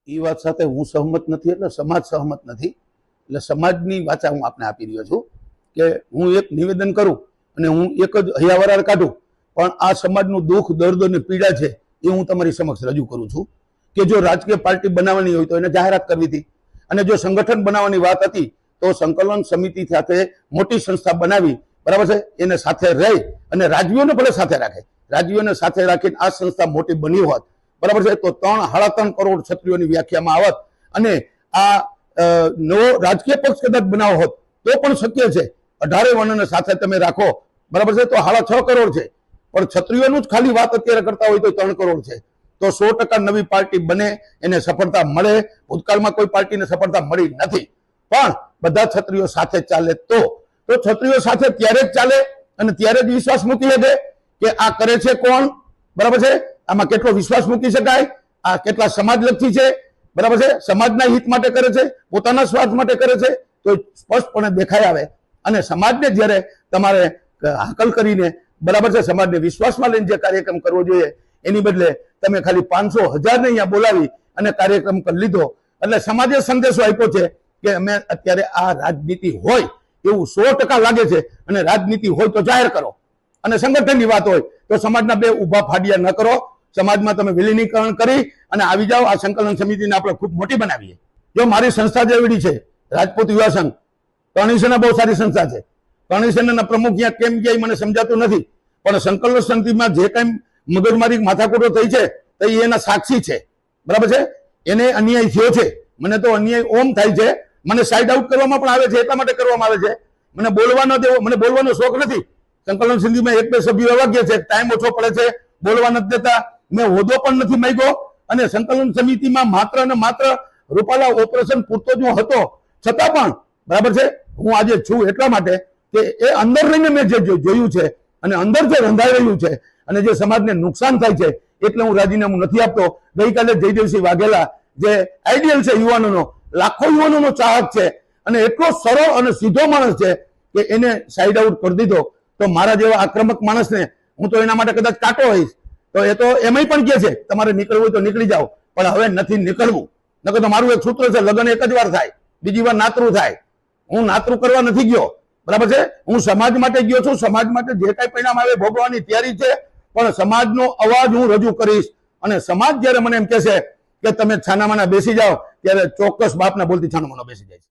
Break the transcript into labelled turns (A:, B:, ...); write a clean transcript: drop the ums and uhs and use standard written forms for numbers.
A: એ વાત સાથે હું સહમત નથી, એટલે સમાજ સહમત નથી. એટલે સમાજની વાચા હું આપને આપી રહ્યો છું કે હું એક નિવેદન કરું અને હું એક જ હૈયાવરાળ કાઢું, પણ આ સમાજનું દુઃખ, દર્દ અને પીડા છે એ હું તમારી સમક્ષ રજૂ કરું છું કે જો રાજકીય પાર્ટી બનાવવાની હોય તો એને જાહેરાત કરવી હતી, અને જો સંગઠન બનાવવાની વાત હતી તો સંકલન સમિતિ સાથે મોટી સંસ્થા બનાવી, બરાબર છે, એને સાથે રહી અને રાજવીઓને ભલે સાથે રાખે, રાજવીઓને સાથે રાખીને આ સંસ્થા મોટી બની હોત, બરાબર છે, તો 3.5 કરોડ ક્ષત્રિયોની વ્યાખ્યામાં આવત અને આ નવો રાજકીય પક્ષ કદાચ બનાવો હોત તો પણ શક્ય છે. 18 વર્ણને સાથે તમે રાખો, બરાબર છે, તો 6.5 કરોડ છે, પણ ક્ષત્રિયોનું જ ખાલી વાત અત્યારે કરતા હોય તો 3 કરોડ છે. તો 100% નવી પાર્ટી બને, એને સફળતા મળે. ભૂતકાળમાં કોઈ પાર્ટીને સફળતા મળી નથી, પણ બધા ક્ષત્રિયો સાથે ચાલે તો ક્ષત્રિયો સાથે ત્યારે જ ચાલે અને ત્યારે જ વિશ્વાસ મૂકી શકે કે આ કરે છે કોણ, બરાબર છે, આમાં કેટલો વિશ્વાસ મૂકી શકાય, આ કેટલા સમાજલક્ષી છે, બરાબર છે, સમાજના હિત માટે કરે છે, પોતાના સ્વાર્થ માટે કરે છે, તો સ્પષ્ટપણે દેખાઈ આવે. અને સમાજને જ્યારે તમારે હાકલ કરીને, બરાબર છે, સમાજને વિશ્વાસમાં લઈને જે કાર્યક્રમ કરવો જોઈએ એની બદલે તમે ખાલી 500,000 ને અહીંયા બોલાવી અને કાર્યક્રમ કરી લીધો. એટલે સમાજે સંદેશો આપ્યો છે કે અમે અત્યારે આ રાજનીતિ હોય એવું 100% લાગે છે, અને રાજનીતિ હોય તો જાહેર કરો, અને સંગઠનની વાત હોય તો સમાજના બે ઉભા ફાડિયા ન કરો. સમાજમાં તમે વિલીનીકરણ કરી અને આવી જાઓ. આ સંકલન સમિતિને આપણે ખૂબ મોટી બનાવીએ. જો મારી સંસ્થા જેવડી છે રાજપૂત યુવા સંઘ, કર્ણિસેના બહુ સારી સંસ્થા છે. કર્ણિસેનાના પ્રમુખ અહીંયા કેમ ગયા મને સમજાતું નથી, પણ સંકલન સમિતિમાં જે કઈ મગજમારી માથાકૂટો થઈ છે તો એના સાક્ષી છે, બરાબર છે. એને અન્યાય થયો છે, મને તો અન્યાય ઓમ થાય છે. મને સાઇડ આઉટ કરવામાં પણ આવે છે, એટલા માટે કરવામાં આવે છે મને બોલવા ન દેવો. મને બોલવાનો શોખ નથી. સંકલન સમિતિમાં 1-2 સભ્યો એવા ગયા છે, ટાઈમ ઓછો પડે છે, બોલવા નથી દેતા. મેં હોદ્દો પણ નથી માંગ્યો, અને સંકલન સમિતિમાં માત્ર ને માત્ર રૂપાલા ઓપરેશન પૂરતો જ હું હતો, છતાં પણ, બરાબર છે, હું આજે છું એટલા માટે કે એ અંદર રહીને મેં જે જોયું છે અને અંદર જે રંધાઈ રહ્યું છે અને જે સમાજને નુકસાન થાય છે, એટલે હું રાજીનામું નથી આપતો. ગઈકાલે જયદેવસિંહ વાઘેલા, જે આઈડિયલ છે યુવાનોનો, લાખો યુવાનોનો ચાહક છે અને એટલો સરળ અને સીધો માણસ છે કે એને સાઈડ આઉટ કરી દીધો. તો મારા જેવા આક્રમક માણસને હું તો એના માટે કદાચ કાંટો હોઈશ, તો એ તો એમાંય પણ કહે છે તમારે નીકળવું હોય તો નીકળી જાઓ, પણ હવે નથી નીકળવું. નકર તો મારું એક સૂત્ર છે, લગ્ન એક જ વાર થાય, બીજી વાર નાતરું થાય. હું નાતરું કરવા નથી ગયો, બરાબર છે. હું સમાજ માટે ગયો છું. સમાજ માટે જે કઈ પરિણામ આવે ભોગવવાની તૈયારી છે, પણ સમાજનો અવાજ હું રજૂ કરીશ. અને સમાજ જયારે મને એમ કહેશે કે તમે છાનામાના બેસી જાઓ, ત્યારે ચોક્કસ બાપના બોલતી છાનામાનો બેસી જાય છે.